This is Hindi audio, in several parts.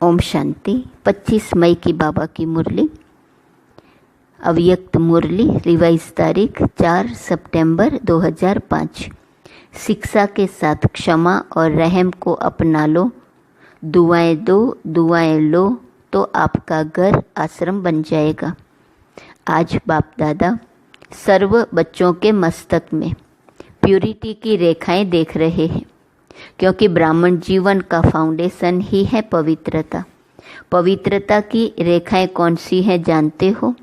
ओम शांति। 25 मई की बाबा की मुरली, अव्यक्त मुरली, रिवाइज तारीख 4 सितंबर 2005। शिक्षा के साथ क्षमा और रहम को अपना लो, दुआएं दो, दुआएं लो, तो आपका घर आश्रम बन जाएगा। आज बाप दादा सर्व बच्चों के मस्तक में प्यूरिटी की रेखाएं देख रहे हैं, क्योंकि ब्राह्मण जीवन का फाउंडेशन ही है पवित्रता। पवित्रता की रेखाएं कौन सी हैं जानते हो?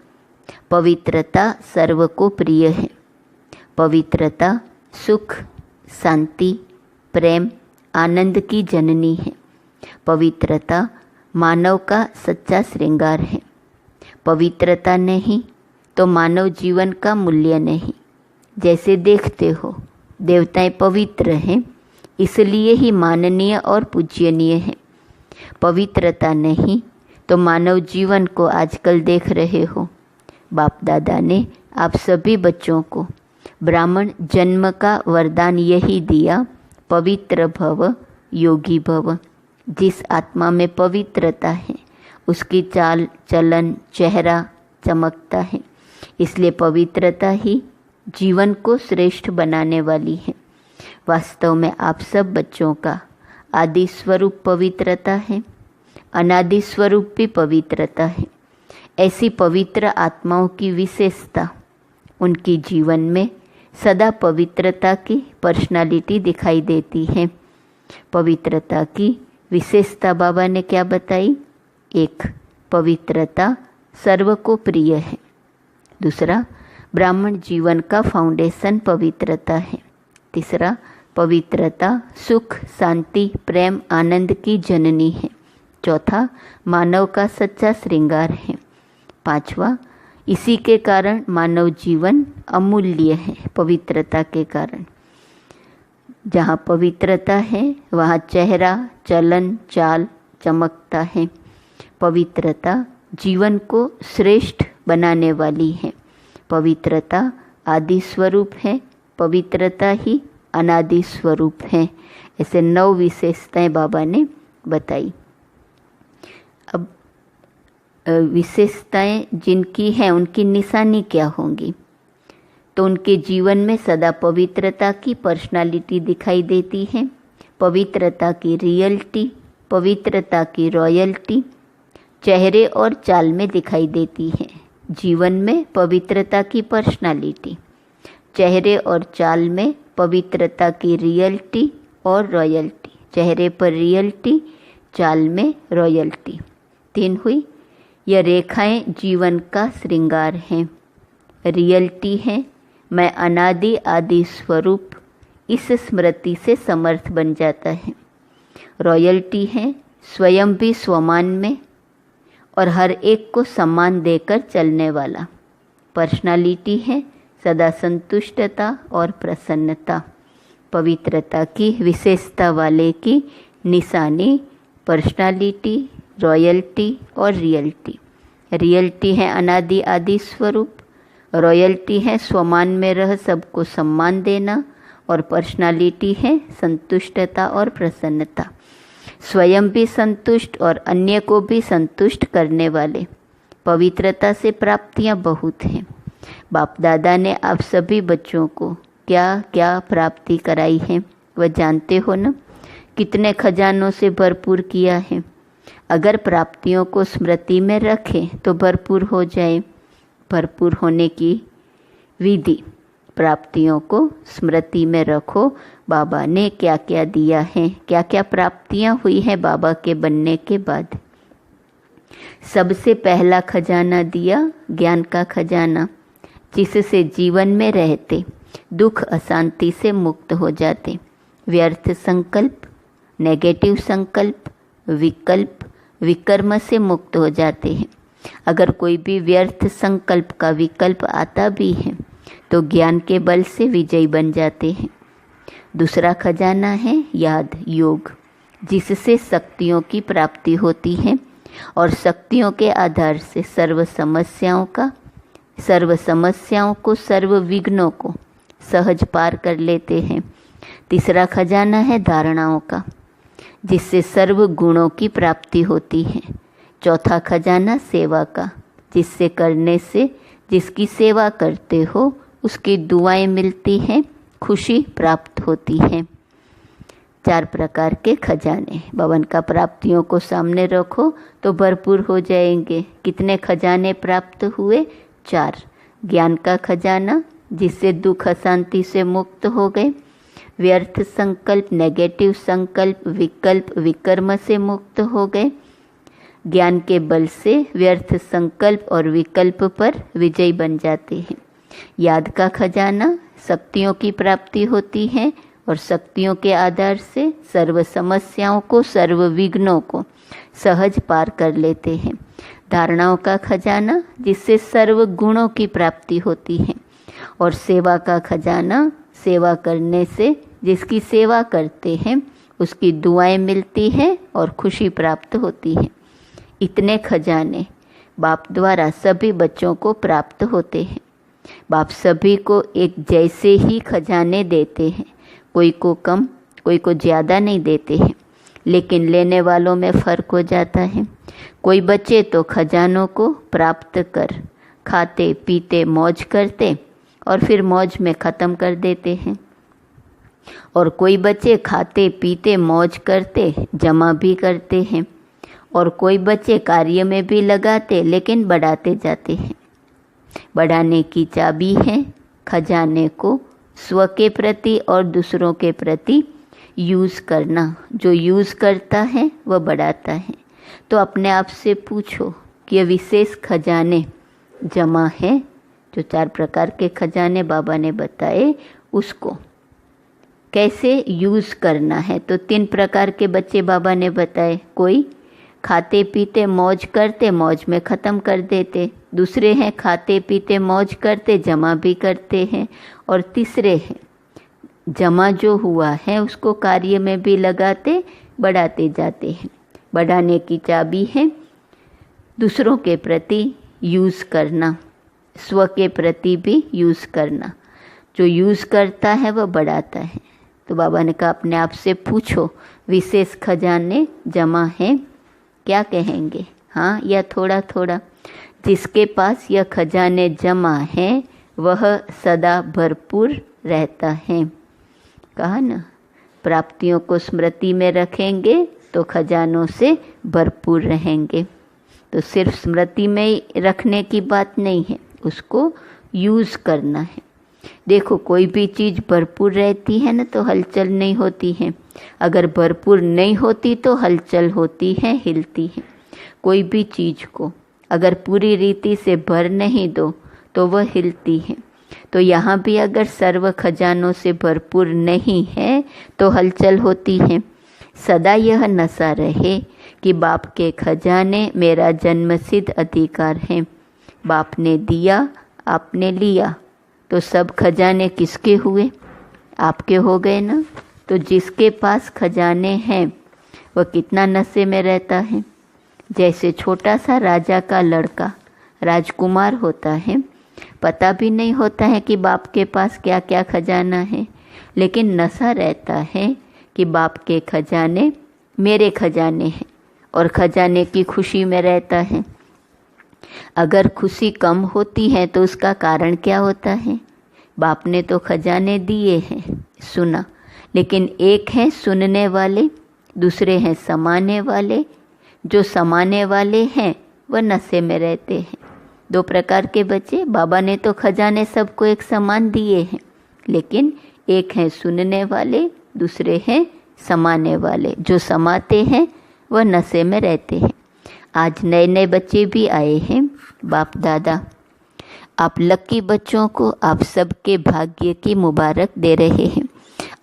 पवित्रता सर्व को प्रिय है। पवित्रता सुख, शांति, प्रेम, आनंद की जननी है। पवित्रता मानव का सच्चा श्रृंगार है। पवित्रता नहीं तो मानव जीवन का मूल्य नहीं। जैसे देखते हो देवताएं पवित्र हैं, इसलिए ही माननीय और पूज्यनीय है। पवित्रता नहीं तो मानव जीवन को आजकल देख रहे हो। बाप दादा ने आप सभी बच्चों को ब्राह्मण जन्म का वरदान यही दिया, पवित्र भव, योगी भव। जिस आत्मा में पवित्रता है उसकी चाल चलन चेहरा चमकता है। इसलिए पवित्रता ही जीवन को श्रेष्ठ बनाने वाली है। वास्तव में आप सब बच्चों का आदि स्वरूप पवित्रता है, अनादि स्वरूप भी पवित्रता है। ऐसी पवित्र आत्माओं की विशेषता उनकी जीवन में सदा पवित्रता की पर्सनालिटी दिखाई देती है। पवित्रता की विशेषता बाबा ने क्या बताई? एक, पवित्रता सर्व को प्रिय है। दूसरा, ब्राह्मण जीवन का फाउंडेशन पवित्रता है। तीसरा, पवित्रता सुख, शांति, प्रेम, आनंद की जननी है। चौथा, मानव का सच्चा श्रृंगार है। पांचवा, इसी के कारण मानव जीवन अमूल्य है। पवित्रता के कारण जहाँ पवित्रता है वहाँ चेहरा चलन चाल चमकता है। पवित्रता जीवन को श्रेष्ठ बनाने वाली है। पवित्रता आदि स्वरूप है, पवित्रता ही अनादि स्वरूप है। ऐसे 9 विशेषताएं बाबा ने बताई। अब विशेषताएं जिनकी हैं उनकी निशानी क्या होंगी? तो उनके जीवन में सदा पवित्रता की पर्सनालिटी दिखाई देती है, पवित्रता की रियलिटी, पवित्रता की रॉयल्टी चेहरे और चाल में दिखाई देती है। जीवन में पवित्रता की पर्सनालिटी, चेहरे और चाल में पवित्रता की रियलिटी और रॉयल्टी। चेहरे पर रियलिटी, चाल में रॉयल्टी। 3 हुई। यह रेखाएं जीवन का श्रृंगार हैं। रियलिटी है मैं अनादि आदि स्वरूप, इस स्मृति से समर्थ बन जाता है। रॉयल्टी है स्वयं भी स्वमान में और हर एक को सम्मान देकर चलने वाला। पर्सनालिटी है सदा संतुष्टता और प्रसन्नता। पवित्रता की विशेषता वाले की निशानी पर्सनालिटी, रॉयल्टी और रियलिटी। रियलिटी है अनादि आदि स्वरूप, रॉयल्टी है स्वमान में रह सबको सम्मान देना, और पर्सनालिटी है संतुष्टता और प्रसन्नता। स्वयं भी संतुष्ट और अन्य को भी संतुष्ट करने वाले। पवित्रता से प्राप्तियां बहुत हैं। बाप दादा ने आप सभी बच्चों को क्या क्या प्राप्ति कराई है वह जानते हो ना? कितने खजानों से भरपूर किया है। अगर प्राप्तियों को स्मृति में रखें तो भरपूर हो जाए। भरपूर होने की विधि, प्राप्तियों को स्मृति में रखो। बाबा ने क्या क्या दिया है, क्या क्या प्राप्तियां हुई हैं बाबा के बनने के बाद। सबसे पहला खजाना दिया ज्ञान का खजाना, जिससे जीवन में रहते दुख अशांति से मुक्त हो जाते। व्यर्थ संकल्प, नेगेटिव संकल्प, विकल्प, विकर्म से मुक्त हो जाते हैं। अगर कोई भी व्यर्थ संकल्प का विकल्प आता भी है तो ज्ञान के बल से विजयी बन जाते हैं। दूसरा खजाना है याद, योग, जिससे शक्तियों की प्राप्ति होती है और शक्तियों के आधार से सर्व समस्याओं को, सर्व विघ्नों को सहज पार कर लेते हैं। तीसरा खजाना है धारणाओं का, जिससे सर्व गुणों की प्राप्ति होती है। चौथा खजाना सेवा का, जिससे करने से जिसकी सेवा करते हो उसकी दुआएं मिलती हैं, खुशी प्राप्त होती है। 4 प्रकार के खजाने। भवन का प्राप्तियों को सामने रखो तो भरपूर हो जाएंगे। कितने खजाने प्राप्त हुए? 4। ज्ञान का खजाना, जिससे दुख अशांति से मुक्त हो गए। व्यर्थ संकल्प, नेगेटिव संकल्प, विकल्प, विकर्म से मुक्त हो गए। ज्ञान के बल से व्यर्थ संकल्प और विकल्प पर विजयी बन जाते हैं। याद का खजाना, शक्तियों की प्राप्ति होती है और शक्तियों के आधार से सर्व समस्याओं को, सर्व विघ्नों को सहज पार कर लेते हैं। धारणाओं का खजाना, जिससे सर्व गुणों की प्राप्ति होती है। और सेवा का खजाना, सेवा करने से जिसकी सेवा करते हैं उसकी दुआएं मिलती हैं और खुशी प्राप्त होती है। इतने खजाने बाप द्वारा सभी बच्चों को प्राप्त होते हैं। बाप सभी को एक जैसे ही खजाने देते हैं, कोई को कम कोई को ज़्यादा नहीं देते हैं, लेकिन लेने वालों में फ़र्क हो जाता है। कोई बच्चे तो खजानों को प्राप्त कर खाते पीते मौज करते और फिर मौज में ख़त्म कर देते हैं, और कोई बच्चे खाते पीते मौज करते जमा भी करते हैं, और कोई बच्चे कार्य में भी लगाते लेकिन बढ़ाते जाते हैं। बढ़ाने की चाबी है खजाने को स्व के प्रति और दूसरों के प्रति यूज़ करना। जो यूज़ करता है वह बढ़ाता है। तो अपने आप से पूछो कि ये विशेष खजाने जमा है, जो 4 प्रकार के खजाने बाबा ने बताए, उसको कैसे यूज़ करना है। तो 3 प्रकार के बच्चे बाबा ने बताए। कोई खाते पीते मौज करते, मौज में ख़त्म कर देते। दूसरे हैं खाते पीते मौज करते, जमा भी करते हैं। और तीसरे हैं जमा जो हुआ है उसको कार्य में भी लगाते, बढ़ाते जाते हैं। बढ़ाने की चाबी है दूसरों के प्रति यूज़ करना, स्व के प्रति भी यूज़ करना। जो यूज़ करता है वह बढ़ाता है। तो बाबा ने कहा अपने आप से पूछो विशेष खजाने जमा हैं, क्या कहेंगे? हाँ या थोड़ा थोड़ा? जिसके पास यह खजाने जमा हैं वह सदा भरपूर रहता है। कहा ना, प्राप्तियों को स्मृति में रखेंगे तो खजानों से भरपूर रहेंगे। तो सिर्फ स्मृति में रखने की बात नहीं है, उसको यूज़ करना है। देखो कोई भी चीज़ भरपूर रहती है ना तो हलचल नहीं होती है, अगर भरपूर नहीं होती तो हलचल होती है, हिलती है। कोई भी चीज़ को अगर पूरी रीति से भर नहीं दो तो वह हिलती है। तो यहाँ भी अगर सर्व खजानों से भरपूर नहीं है तो हलचल होती है। सदा यह नशा रहे कि बाप के खजाने मेरा जन्मसिद्ध अधिकार है। बाप ने दिया, आपने लिया, तो सब खजाने किसके हुए? आपके हो गए ना। तो जिसके पास खजाने हैं वह कितना नशे में रहता है। जैसे छोटा सा राजा का लड़का राजकुमार होता है, पता भी नहीं होता है कि बाप के पास क्या क्या खजाना है, लेकिन नशा रहता है कि बाप के खजाने मेरे खजाने हैं, और खजाने की खुशी में रहता है। अगर खुशी कम होती है तो उसका कारण क्या होता है? बाप ने तो खजाने दिए हैं, सुना, लेकिन एक है सुनने वाले, दूसरे हैं समाने वाले। जो समाने वाले हैं वह नशे में रहते हैं। 2 प्रकार के बच्चे, बाबा ने तो खजाने सबको एक समान दिए हैं, लेकिन एक है सुनने वाले, दूसरे हैं समाने वाले। जो समाते हैं वह नशे में रहते हैं। आज नए नए बच्चे भी आए हैं। बाप दादा आप लकी बच्चों को आप सबके भाग्य की मुबारक दे रहे हैं।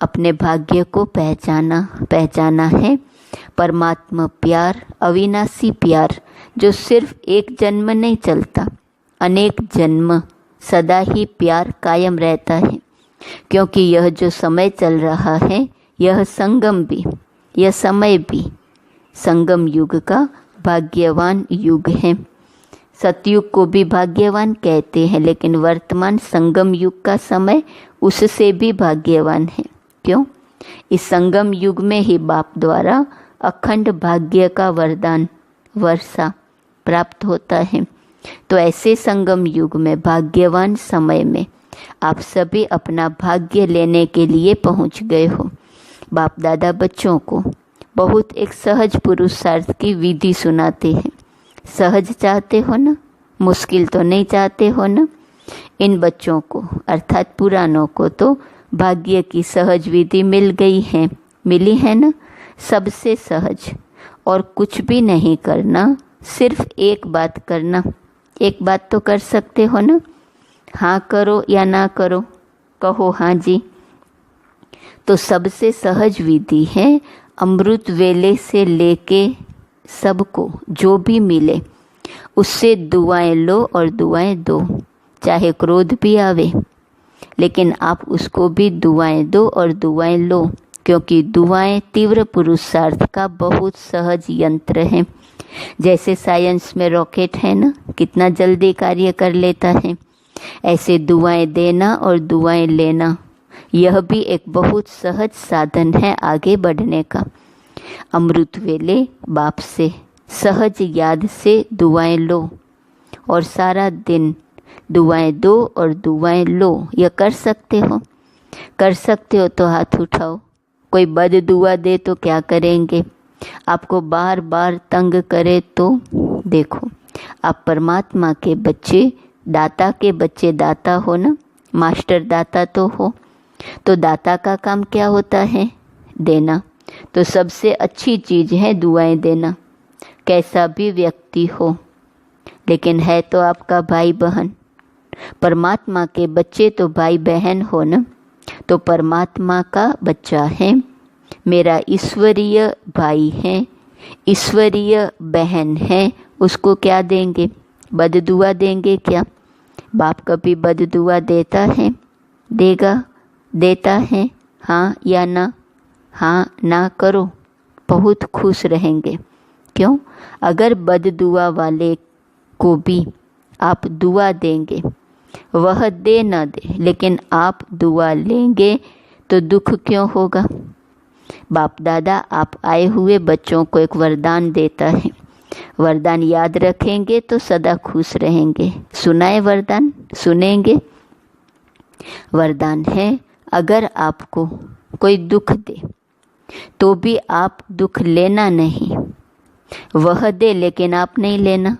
अपने भाग्य को पहचाना है। परमात्मा प्यार, अविनाशी प्यार, जो सिर्फ एक जन्म नहीं चलता, अनेक जन्म सदा ही प्यार कायम रहता है। क्योंकि यह जो समय चल रहा है यह संगम भी, यह समय भी संगम युग का भाग्यवान युग है। सतयुग को भी भाग्यवान कहते हैं, लेकिन वर्तमान संगम युग का समय उससे भी भाग्यवान है। क्यों? इस संगम युग में ही बाप द्वारा अखंड भाग्य का वरदान वर्षा प्राप्त होता है। तो ऐसे संगम युग में, भाग्यवान समय में आप सभी अपना भाग्य लेने के लिए पहुंच गए हो। बाप दादा बच्चों को बहुत एक सहज पुरुषार्थ की विधि सुनाते हैं। सहज चाहते हो ना, मुश्किल तो नहीं चाहते हो ना। इन बच्चों को अर्थात पुरानों को तो भाग्य की सहज विधि मिली है ना, सबसे सहज। और कुछ भी नहीं करना, सिर्फ एक बात करना। एक बात तो कर सकते हो ना, हाँ करो या ना करो, कहो हाँ जी। तो सबसे सहज विधि है अमृत वेले से लेके सबको जो भी मिले उससे दुआएं लो और दुआएं दो। चाहे क्रोध भी आवे लेकिन आप उसको भी दुआएं दो और दुआएं लो, क्योंकि दुआएं तीव्र पुरुषार्थ का बहुत सहज यंत्र है। जैसे साइंस में रॉकेट है ना, कितना जल्दी कार्य कर लेता है, ऐसे दुआएं देना और दुआएं लेना यह भी एक बहुत सहज साधन है आगे बढ़ने का। अमृत वेले बाप से सहज याद से दुआएं लो और सारा दिन दुआएं दो और दुआएं लो। यह कर सकते हो? कर सकते हो तो हाथ उठाओ। कोई बद दुआ दे तो क्या करेंगे? आपको बार बार तंग करे तो देखो, आप परमात्मा के बच्चे, दाता के बच्चे दाता हो ना, मास्टर दाता तो हो। तो दाता का काम क्या होता है? देना। तो सबसे अच्छी चीज़ है दुआएं देना, कैसा भी व्यक्ति हो, लेकिन है तो आपका भाई बहन। परमात्मा के बच्चे तो भाई बहन हो ना, तो परमात्मा का बच्चा है, मेरा ईश्वरीय भाई है, ईश्वरीय बहन है, उसको क्या देंगे? बद दुआ देंगे क्या? बाप कभी बद दुआ देता है? देगा? देता है? हाँ या ना? हाँ ना करो, बहुत खुश रहेंगे। क्यों? अगर बद दुआ वाले को भी आप दुआ देंगे, वह दे न दे, लेकिन आप दुआ लेंगे तो दुख क्यों होगा? बाप दादा आप आए हुए बच्चों को एक वरदान देता है। वरदान याद रखेंगे तो सदा खुश रहेंगे। सुनाए वरदान? सुनेंगे? वरदान है, अगर आपको कोई दुख दे तो भी आप दुख लेना नहीं। वह दे लेकिन आप नहीं लेना,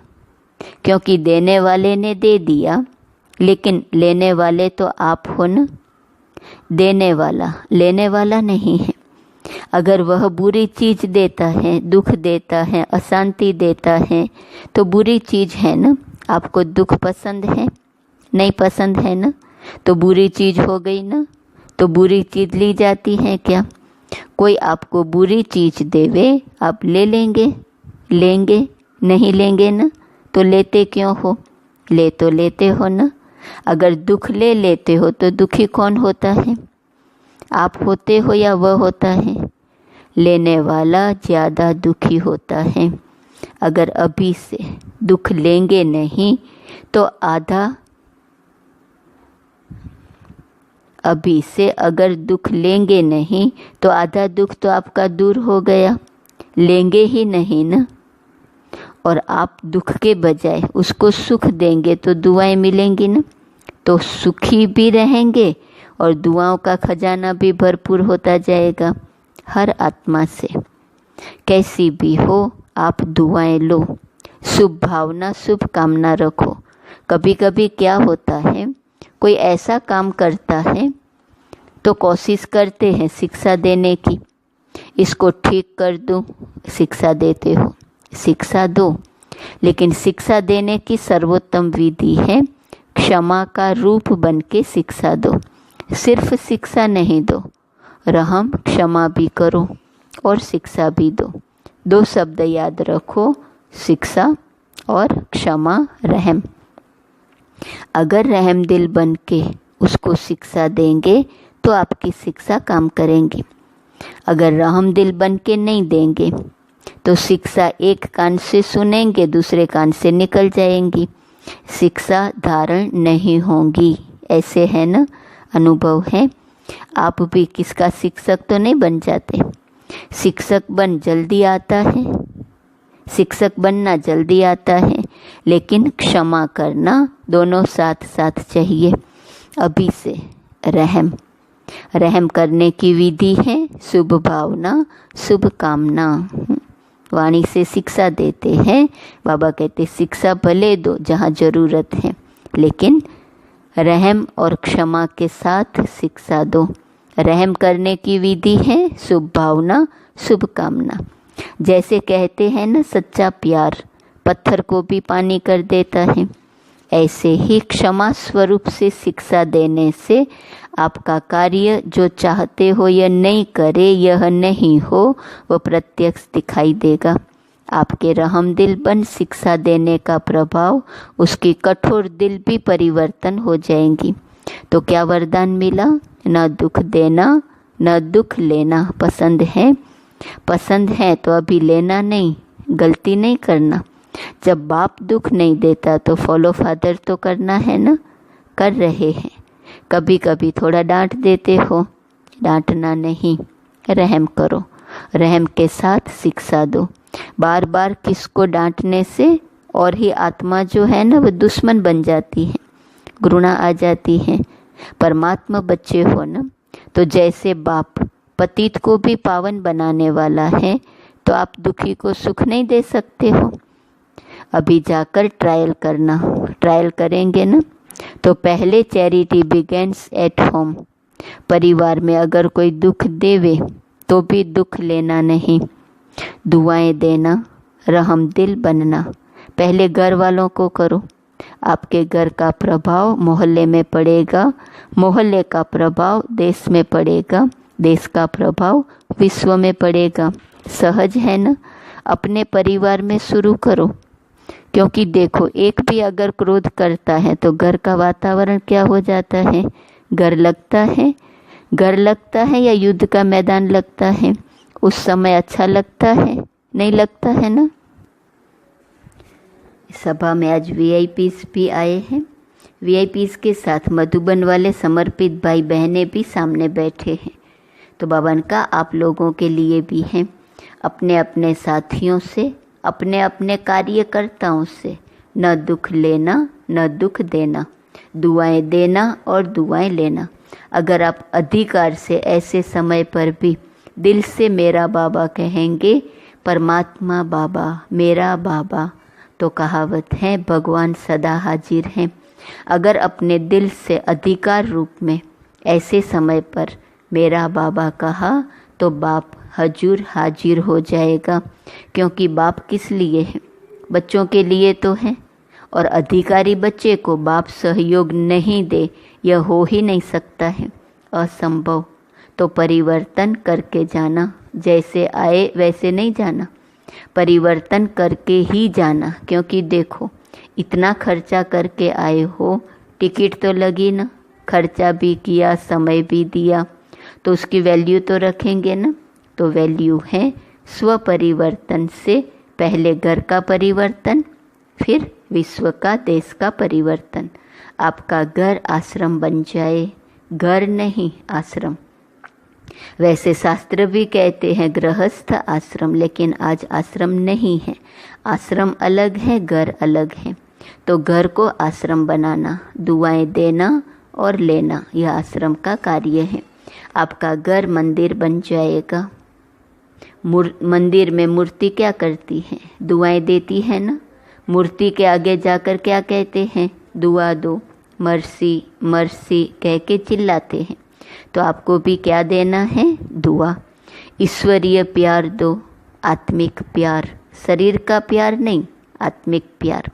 क्योंकि देने वाले ने दे दिया, लेकिन लेने वाले तो आप हो ना। देने वाला लेने वाला नहीं है। अगर वह बुरी चीज़ देता है, दुख देता है, अशांति देता है, तो बुरी चीज़ है ना। आपको दुख पसंद है? नहीं पसंद है ना, तो बुरी चीज़ हो गई ना। तो बुरी चीज़ ली जाती है क्या? कोई आपको बुरी चीज़ देवे, आप ले लेंगे? लेंगे? नहीं लेंगे ना, तो लेते क्यों हो? ले तो लेते हो ना। अगर दुख ले लेते हो तो दुखी कौन होता है? आप होते हो या वह होता है? लेने वाला ज़्यादा दुखी होता है। अगर अभी से दुख लेंगे नहीं तो अभी से अगर दुख लेंगे नहीं तो आधा दुख तो आपका दूर हो गया। लेंगे ही नहीं ना, और आप दुख के बजाय उसको सुख देंगे तो दुआएं मिलेंगी ना, तो सुखी भी रहेंगे और दुआओं का खजाना भी भरपूर होता जाएगा। हर आत्मा से कैसी भी हो आप दुआएं लो, शुभ भावना शुभ कामना रखो। कभी कभी क्या होता है, कोई ऐसा काम करता है तो कोशिश करते हैं शिक्षा देने की, इसको ठीक कर दूं, शिक्षा देते हो, शिक्षा दो, लेकिन शिक्षा देने की सर्वोत्तम विधि है क्षमा का रूप बन के शिक्षा दो। सिर्फ शिक्षा नहीं दो, रहम क्षमा भी करो और शिक्षा भी दो। दो शब्द याद रखो, शिक्षा और क्षमा, रहम। अगर रहम दिल बन के उसको शिक्षा देंगे तो आपकी शिक्षा काम करेंगी। अगर रहम दिल बन के नहीं देंगे तो शिक्षा एक कान से सुनेंगे, दूसरे कान से निकल जाएंगी, शिक्षा धारण नहीं होंगी। ऐसे है ना, अनुभव है। आप भी किसका शिक्षक तो नहीं बन जाते, शिक्षक बनना जल्दी आता है, लेकिन क्षमा करना दोनों साथ साथ चाहिए। अभी से रहम करने की विधि है शुभ भावना, शुभ कामना। वाणी से शिक्षा देते हैं। बाबा कहते शिक्षा भले दो जहाँ ज़रूरत है, लेकिन रहम और क्षमा के साथ शिक्षा दो। रहम करने की विधि है शुभ भावना, शुभ कामना। जैसे कहते हैं ना, सच्चा प्यार पत्थर को भी पानी कर देता है, ऐसे ही क्षमा स्वरूप से शिक्षा देने से आपका कार्य जो चाहते हो यह नहीं करे, यह नहीं हो, वह प्रत्यक्ष दिखाई देगा। आपके रहम दिल बन शिक्षा देने का प्रभाव उसकी कठोर दिल भी परिवर्तन हो जाएंगी। तो क्या वरदान मिला? न दुख देना, न दुख लेना। पसंद है तो अभी लेना नहीं, गलती नहीं करना। जब बाप दुख नहीं देता तो फॉलो फादर तो करना है ना, कर रहे हैं। कभी कभी थोड़ा डांट देते हो, डांटना नहीं, रहम करो, रहम के साथ शिक्षा दो। बार बार किसको डांटने से और ही आत्मा जो है ना वो दुश्मन बन जाती है, घृणा आ जाती है। परमात्मा बच्चे हो ना, तो जैसे बाप पतित को भी पावन बनाने वाला है, तो आप दुखी को सुख नहीं दे सकते हो। अभी जाकर ट्रायल करेंगे ना, तो पहले चैरिटी बिगेन्स एट होम। परिवार में अगर कोई दुख देवे तो भी दुख लेना नहीं, दुआएं देना, रहम दिल बनना। पहले घर वालों को करो, आपके घर का प्रभाव मोहल्ले में पड़ेगा, मोहल्ले का प्रभाव देश में पड़ेगा, देश का प्रभाव विश्व में पड़ेगा। सहज है ना? अपने परिवार में शुरू करो, क्योंकि देखो एक भी अगर क्रोध करता है तो घर का वातावरण क्या हो जाता है? घर लगता है या युद्ध का मैदान लगता है? उस समय अच्छा लगता है? नहीं लगता है ना। सभा में आज वीआईपीज भी आए हैं। वीआईपीज के साथ मधुबन वाले समर्पित भाई बहनें भी सामने बैठे हैं। तो बाबा ने कहा आप लोगों के लिए भी हैं, अपने अपने साथियों से, अपने अपने कार्यकर्ताओं से न दुख लेना, न दुख देना, दुआएं देना और दुआएं लेना। अगर आप अधिकार से ऐसे समय पर भी दिल से मेरा बाबा कहेंगे, परमात्मा बाबा, मेरा बाबा, तो कहावत है भगवान सदा हाजिर हैं। अगर अपने दिल से अधिकार रूप में ऐसे समय पर मेरा बाबा कहा, तो बाप हजूर हाजिर हो जाएगा। क्योंकि बाप किस लिए है? बच्चों के लिए तो है। और अधिकारी बच्चे को बाप सहयोग नहीं दे, यह हो ही नहीं सकता है, असंभव। तो परिवर्तन करके जाना, जैसे आए वैसे नहीं जाना, परिवर्तन करके ही जाना। क्योंकि देखो इतना खर्चा करके आए हो, टिकट तो लगी ना, खर्चा भी किया, समय भी दिया, तो उसकी वैल्यू तो रखेंगे ना। तो वैल्यू है स्व परिवर्तन से पहले घर का परिवर्तन, फिर विश्व का, देश का परिवर्तन। आपका घर आश्रम बन जाए, घर नहीं आश्रम। वैसे शास्त्र भी कहते हैं गृहस्थ आश्रम, लेकिन आज आश्रम नहीं है। आश्रम अलग है, घर अलग है। तो घर को आश्रम बनाना, दुआएं देना और लेना, यह आश्रम का कार्य है। आपका घर मंदिर बन जाएगा। मंदिर में मूर्ति क्या करती है? दुआएं देती है ना। मूर्ति के आगे जाकर क्या कहते हैं? दुआ दो, मर्सी मर्सी कह के चिल्लाते हैं। तो आपको भी क्या देना है? दुआ। ईश्वरीय प्यार दो, आत्मिक प्यार, शरीर का प्यार नहीं, आत्मिक प्यार।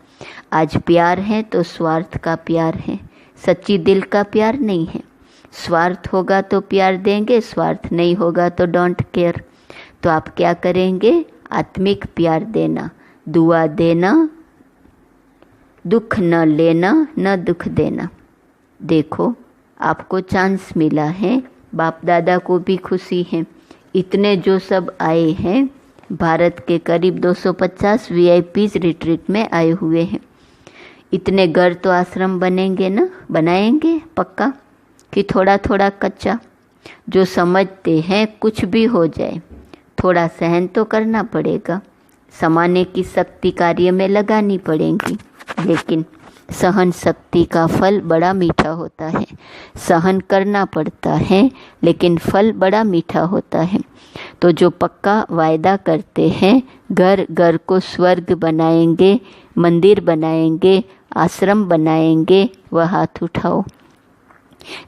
आज प्यार है तो स्वार्थ का प्यार है, सच्ची दिल का प्यार नहीं है। स्वार्थ होगा तो प्यार देंगे, स्वार्थ नहीं होगा तो डोंट केयर। तो आप क्या करेंगे? आत्मिक प्यार देना, दुआ देना, दुख न लेना, न दुख देना। देखो आपको चांस मिला है, बाप दादा को भी खुशी है। इतने जो सब आए हैं, भारत के करीब 250 वीआईपीज रिट्रीट में आए हुए हैं। इतने घर तो आश्रम बनेंगे ना, बनाएंगे पक्का कि थोड़ा थोड़ा कच्चा? जो समझते हैं कुछ भी हो जाए, थोड़ा सहन तो करना पड़ेगा, समाने की शक्ति कार्य में लगानी पड़ेगी, लेकिन सहन शक्ति का फल बड़ा मीठा होता है। सहन करना पड़ता है लेकिन फल बड़ा मीठा होता है। तो जो पक्का वायदा करते हैं घर घर को स्वर्ग बनाएंगे, मंदिर बनाएंगे, आश्रम बनाएंगे, वह हाथ उठाओ।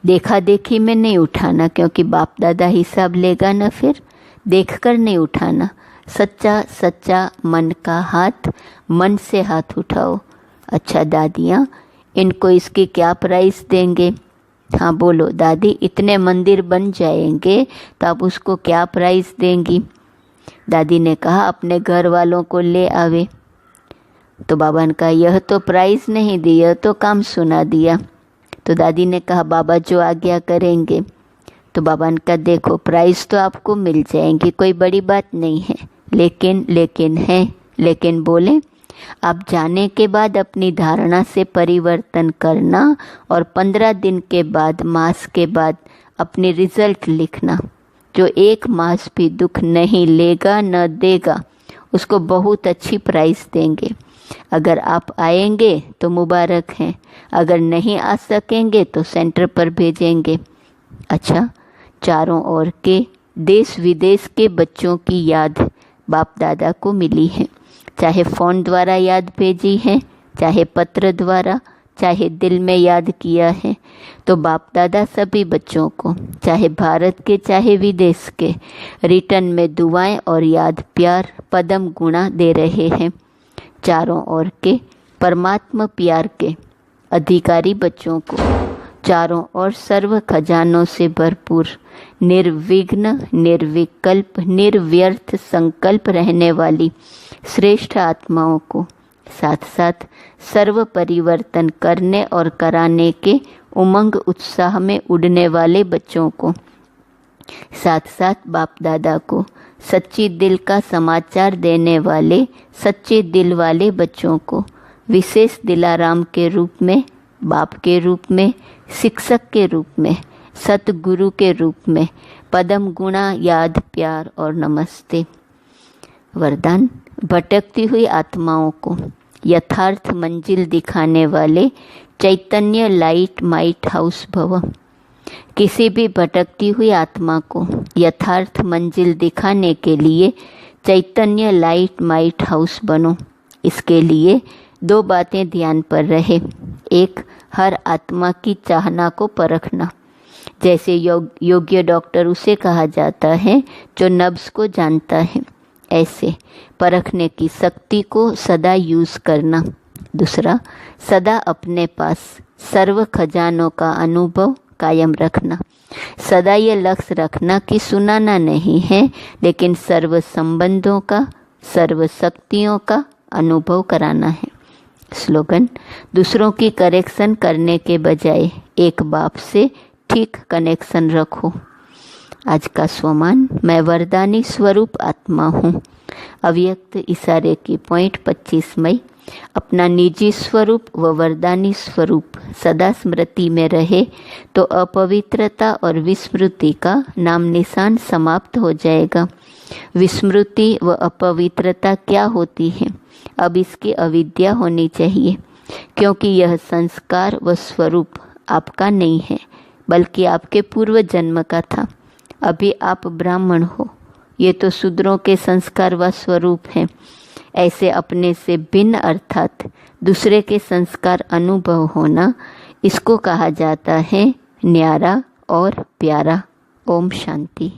देखा देखी में नहीं उठाना, क्योंकि बाप दादा हिसाब लेगा ना, फिर देख कर नहीं उठाना। सच्चा सच्चा मन का हाथ, मन से हाथ उठाओ। अच्छा दादियाँ, इनको इसकी क्या प्राइस देंगे? हाँ बोलो दादी, इतने मंदिर बन जाएंगे तो आप उसको क्या प्राइस देंगी? दादी ने कहा अपने घर वालों को ले आवे। तो बाबा ने कहा यह तो प्राइस नहीं दी, यह तो काम सुना दिया। तो दादी ने कहा बाबा जो आज्ञा करेंगे। तो बाबा ने कहा देखो प्राइस तो आपको मिल जाएंगी, कोई बड़ी बात नहीं है, लेकिन बोले आप जाने के बाद अपनी धारणा से परिवर्तन करना और 15 दिन के बाद, मास के बाद अपनी रिजल्ट लिखना। जो 1 मास भी दुख नहीं लेगा न देगा, उसको बहुत अच्छी प्राइस देंगे। अगर आप आएंगे तो मुबारक हैं, अगर नहीं आ सकेंगे तो सेंटर पर भेजेंगे। अच्छा, चारों ओर के देश विदेश के बच्चों की याद बाप दादा को मिली है, चाहे फ़ोन द्वारा याद भेजी है, चाहे पत्र द्वारा, चाहे दिल में याद किया है। तो बाप दादा सभी बच्चों को, चाहे भारत के चाहे विदेश के, रिटर्न में दुआएं और याद प्यार पदम गुणा दे रहे हैं। चारों ओर के परमात्मा प्यार के अधिकारी बच्चों को, चारों ओर सर्व खजानों से भरपूर, निर्विघ्न, निर्विकल्प, निर्व्यर्थ संकल्प रहने वाली श्रेष्ठ आत्माओं को, साथ साथ सर्व परिवर्तन करने और कराने के उमंग उत्साह में उड़ने वाले बच्चों को, साथ साथ बाप दादा को सच्ची दिल का समाचार देने वाले सच्चे दिल वाले बच्चों को, विशेष दिलाराम के रूप में, बाप के रूप में, शिक्षक के रूप में, सतगुरु के रूप में पदम गुणा याद प्यार और नमस्ते। वरदान, भटकती हुई आत्माओं को यथार्थ मंजिल दिखाने वाले चैतन्य लाइट माइट हाउस भव। किसी भी भटकती हुई आत्मा को यथार्थ मंजिल दिखाने के लिए चैतन्य लाइट माइट हाउस बनो। इसके लिए 2 बातें ध्यान पर रहे। एक, हर आत्मा की चाहना को परखना। जैसे योग्य डॉक्टर उसे कहा जाता है जो नब्ज को जानता है, ऐसे परखने की शक्ति को सदा यूज़ करना। दूसरा, सदा अपने पास सर्व खजानों का अनुभव कायम रखना। सदा ये लक्ष्य रखना कि सुनाना नहीं है, लेकिन सर्व संबंधों का, सर्व शक्तियों का अनुभव कराना है। स्लोगन, दूसरों की करेक्शन करने के बजाय एक बाप से ठीक कनेक्शन रखो। आज का स्वमान, मैं वरदानी स्वरूप आत्मा हूँ। अव्यक्त इशारे की पॉइंट 25 मई। अपना निजी स्वरूप व वरदानी स्वरूप सदा स्मृति में रहे तो अपवित्रता और विस्मृति का नाम निशान समाप्त हो जाएगा। विस्मृति व अपवित्रता क्या होती है? अब इसकी अविद्या होनी चाहिए, क्योंकि यह संस्कार व स्वरूप आपका नहीं है, बल्कि आपके पूर्व जन्म का था। अभी आप ब्राह्मण हो, ये तो शूद्रों के संस्कार व स्वरूप हैं। ऐसे अपने से भिन्न अर्थात दूसरे के संस्कार अनुभव होना, इसको कहा जाता है न्यारा और प्यारा। ओम शांति।